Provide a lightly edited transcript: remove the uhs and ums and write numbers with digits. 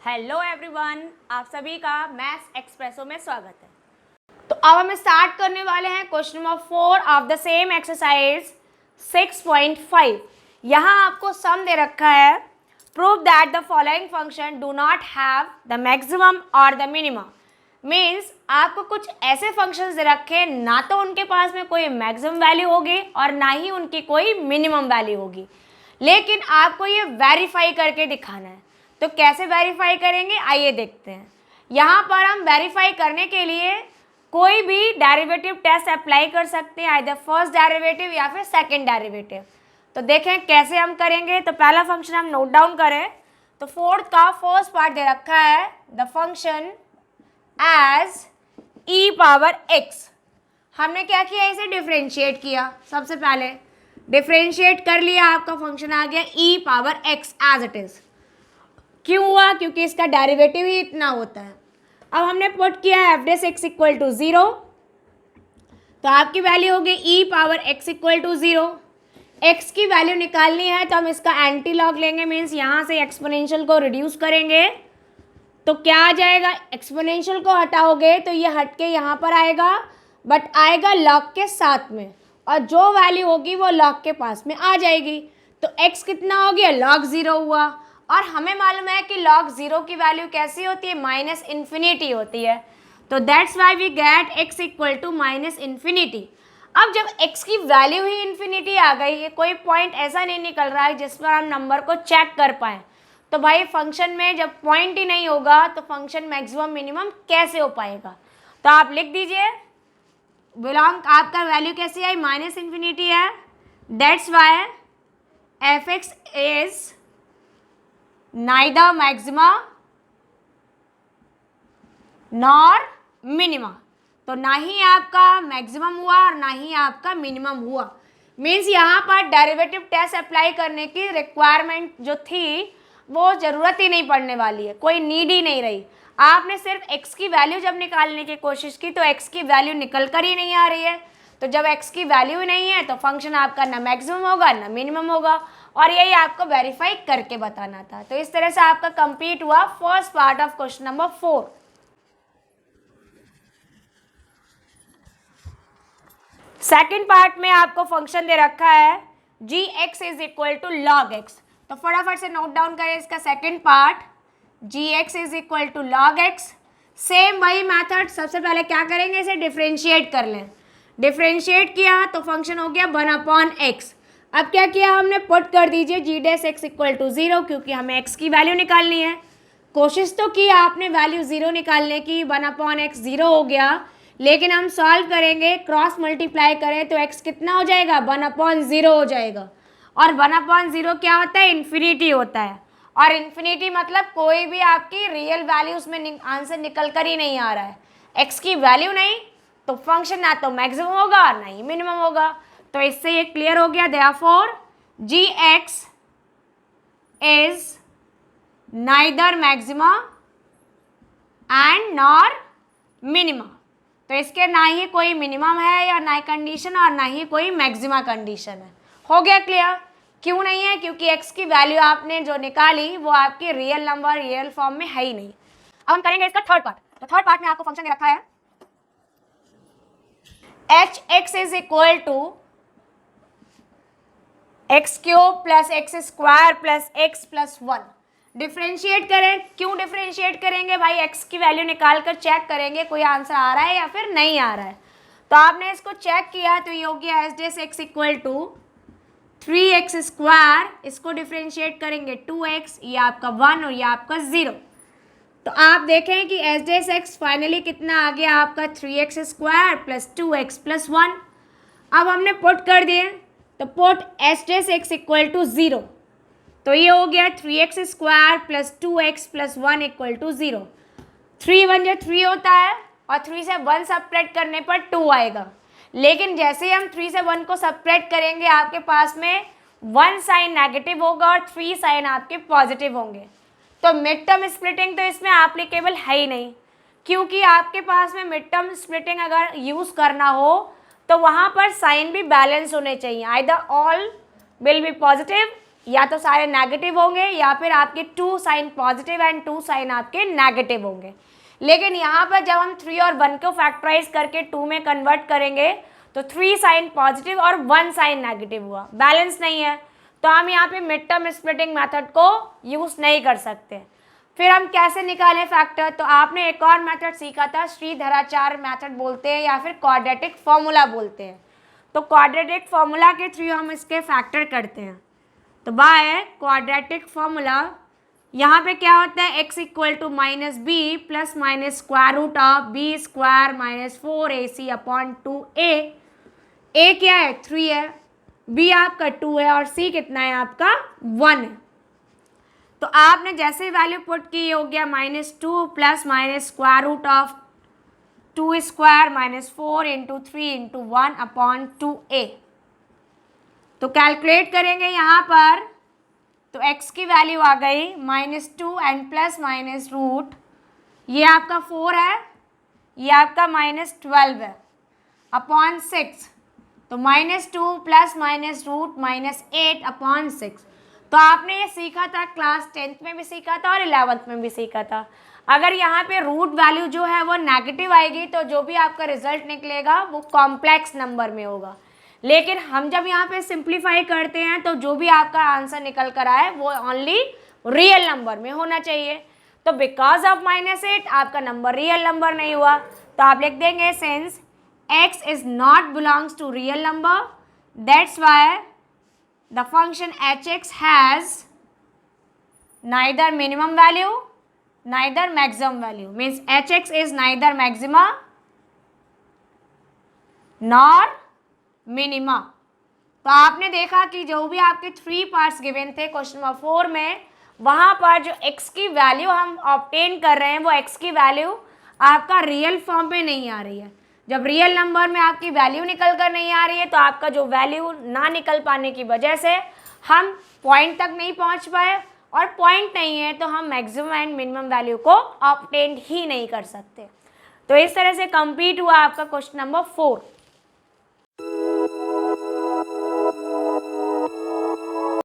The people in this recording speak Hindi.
हेलो एवरीवन, आप सभी का मैथ्स एक्सप्रेसो में स्वागत है। तो अब हम स्टार्ट करने वाले हैं question number 4 of the same exercise 6.5। यहाँ आपको सम दे रखा है, prove that the following function do not have the maximum और द मिनिमम। मीन्स आपको कुछ ऐसे फंक्शंस दे रखे, ना तो उनके पास में कोई मैक्सिमम वैल्यू होगी और ना ही उनकी कोई मिनिमम वैल्यू होगी, लेकिन आपको ये वेरीफाई करके दिखाना है। तो कैसे वेरीफाई करेंगे, आइए देखते हैं। यहाँ पर हम वेरीफाई करने के लिए कोई भी डेरिवेटिव टेस्ट अप्लाई कर सकते हैं, आइदर फर्स्ट डेरिवेटिव या फिर सेकंड डेरिवेटिव। तो देखें कैसे हम करेंगे। तो पहला फंक्शन हम नोट डाउन करें। तो फोर्थ का फर्स्ट पार्ट दे रखा है, the function as e power x. हमने क्या किया, इसे डिफ्रेंशिएट किया। सबसे पहले डिफ्रेंशिएट कर लिया, आपका फंक्शन आ गया e power x as it is. क्यों हुआ, क्योंकि इसका डेरिवेटिव ही इतना होता है। अब हमने पुट किया f dash x equal to 0, तो आपकी वैल्यू हो गई e power x equal to 0। X की वैल्यू निकालनी है तो हम इसका एंटी लॉग लेंगे, मीन्स यहाँ से एक्सपोनेंशियल को रिड्यूस करेंगे। तो क्या आ जाएगा, एक्सपोनेंशियल को हटाओगे तो ये हट के यहाँ पर आएगा, बट आएगा लॉग के साथ में, और जो वैल्यू होगी वो लॉग के पास में आ जाएगी। तो x कितना हो गया, लॉग 0 हुआ। और हमें मालूम है कि लॉग 0 की वैल्यू कैसी होती है, माइनस इन्फिनिटी होती है। तो that's why we get x equal to minus infinity. अब जब x की वैल्यू ही इन्फिनिटी आ गई है, कोई पॉइंट ऐसा नहीं निकल रहा है जिस पर हम नंबर को चेक कर पाएँ। तो भाई फंक्शन में जब पॉइंट ही नहीं होगा तो फंक्शन मैक्सिमम मिनिमम कैसे हो पाएगा। तो आप लिख दीजिए, बिलोंग आपका वैल्यू कैसी आई, माइनस इन्फिनिटी है। That's why F x is neither maxima nor minima. तो ना ही आपका मैक्सिमम हुआ और ना ही आपका मिनिमम हुआ। मीन्स यहाँ पर डेरिवेटिव टेस्ट अप्लाई करने की रिक्वायरमेंट जो थी वो ज़रूरत ही नहीं पड़ने वाली है, कोई नीड ही नहीं रही। आपने सिर्फ x की वैल्यू जब निकालने की कोशिश की तो x की वैल्यू निकल कर ही नहीं आ रही है। तो जब x की वैल्यू नहीं है तो फंक्शन आपका ना मैक्सिमम होगा ना मिनिमम होगा, और यही आपको वेरीफाई करके बताना था। तो इस तरह से आपका कंप्लीट हुआ first part of question number 4। Second part में आपको फंक्शन दे रखा है g x is equal to log x. तो फटाफट से नोट डाउन करें इसका second part, g x is equal to log x. Same वही मैथड, सबसे पहले क्या करेंगे, इसे डिफ्रेंशिएट कर लें। डिफ्रेंशिएट किया तो फंक्शन हो गया 1/x। अब क्या किया हमने, पुट कर दीजिए जी डैश एक्स इक्वल टू 0, क्योंकि हमें x की वैल्यू निकालनी है। कोशिश तो की आपने वैल्यू 0 निकालने की, 1/x 0 हो गया, लेकिन हम सॉल्व करेंगे, क्रॉस मल्टीप्लाई करें तो x कितना हो जाएगा, 1/0 हो जाएगा। और 1/0 क्या होता है, इन्फिनिटी होता है। और इन्फिनिटी मतलब कोई भी आपकी रियल वैल्यू उसमें आंसर निकल कर ही नहीं आ रहा है। x की वैल्यू नहीं तो फंक्शन ना तो मैक्सिमम होगा और ना ही मिनिमम होगा। तो इससे ये क्लियर हो गया, therefore g x is neither maxima and nor minima. तो इसके ना ही कोई मिनिमम है या ना ही कंडीशन और ना ही कोई मैक्सिमा कंडीशन है। हो गया क्लियर। क्यों नहीं है, क्योंकि x की वैल्यू आपने जो निकाली वो आपकी रियल नंबर रियल फॉर्म में है ही नहीं। अब हम करेंगे इसका थर्ड पार्ट। तो थर्ड पार्ट में आपको फंक्शन दे रखा है h x is equal to x cube plus x square plus x plus 1। Differentiate करें। क्यों डिफ्रेंशिएट करेंगे भाई, x की वैल्यू निकाल कर चेक करेंगे कोई आंसर आ रहा है या फिर नहीं आ रहा है। तो आपने इसको चेक किया तो ये हो गया h dash x equal to 3x square. इसको डिफ्रेंशिएट करेंगे 2x, ये आपका 1 और ये आपका 0। तो आप देखें कि एच डैश एक्स फाइनली कितना आ गया आपका 3x square plus 2x plus 1। अब हमने पुट कर दिए, तो put h dash x equal to 0, तो ये हो गया 3x square plus 2x plus 1 equal to 0। 3 1 जो 3 होता है और 3 से 1 सब्ट्रैक्ट करने पर 2 आएगा। लेकिन जैसे ही हम 3 से 1 को सब्ट्रैक्ट करेंगे आपके पास में 1 साइन नेगेटिव होगा और 3 साइन आपके पॉजिटिव होंगे। तो मिड टर्म स्प्लिटिंग तो इसमें एप्लीकेबल है ही नहीं, क्योंकि आपके पास में मिड टर्म स्प्लिटिंग अगर यूज़ करना हो तो वहाँ पर साइन भी बैलेंस होने चाहिए, either all will be positive या तो सारे नेगेटिव होंगे या फिर आपके 2 साइन पॉजिटिव एंड 2 साइन आपके नेगेटिव होंगे। लेकिन यहाँ पर जब हम 3 और 1 को फैक्टराइज करके 2 में कन्वर्ट करेंगे तो 3 साइन पॉजिटिव और 1 साइन नेगेटिव हुआ, बैलेंस नहीं है, तो हम यहाँ पे मिड टर्म स्प्लिटिंग मेथड को यूज़ नहीं कर सकते। फिर हम कैसे निकालें फैक्टर, तो आपने एक और मेथड सीखा था, श्रीधराचार्य मेथड बोलते हैं या फिर क्वाड्रेटिक फॉर्मूला बोलते हैं। तो क्वाड्रेटिक फॉर्मूला के थ्रू हम इसके फैक्टर करते हैं। तो बाय क्वाड्रेटिक फॉर्मूला यहाँ पे क्या होता है, x equal to minus b plus minus square root of b square minus 4ac upon 2a। a क्या है, 3 है, b आपका 2 है और c कितना है आपका 1 है। तो आपने जैसे वैल्यू पुट की, हो गया -2 plus minus square root of 2 square minus 4 into 3 into 1 upon 2a। तो कैलकुलेट करेंगे यहाँ पर, तो x की वैल्यू आ गई -2 एंड प्लस माइनस रूट, ये आपका 4 है, ये आपका -12 है अपॉन 6। तो -2 प्लस माइनस रूट -8 अपॉन 6। तो आपने ये सीखा था, क्लास 10th में भी सीखा था और 11th में भी सीखा था। अगर यहाँ पे रूट वैल्यू जो है वो नेगेटिव आएगी तो जो भी आपका रिजल्ट निकलेगा वो कॉम्प्लेक्स नंबर में होगा। लेकिन हम जब यहाँ पे सिंप्लीफाई करते हैं तो जो भी आपका आंसर निकल कर आए वो ओनली रियल नंबर में होना चाहिए। तो बिकॉज ऑफ -8 आपका नंबर रियल नंबर नहीं हुआ, तो आप लिख देंगे since x is not belongs to real number, that's why the function hx has neither minimum value neither maximum value, means hx is neither maxima nor minima। तो आपने देखा कि जो भी आपके 3 पार्ट्स गिवन थे क्वेश्चन नंबर 4 में, वहाँ पर जो x की वैल्यू हम ऑब्टेन कर रहे हैं वो x की वैल्यू आपका रियल फॉर्म में नहीं आ रही है। जब रियल नंबर में आपकी वैल्यू निकल कर नहीं आ रही है तो आपका जो वैल्यू ना निकल पाने की वजह से हम पॉइंट तक नहीं पहुंच पाए, और पॉइंट नहीं है तो हम मैक्सिमम एंड मिनिमम वैल्यू को ऑब्टेन ही नहीं कर सकते। तो इस तरह से कंप्लीट हुआ आपका क्वेश्चन नंबर 4।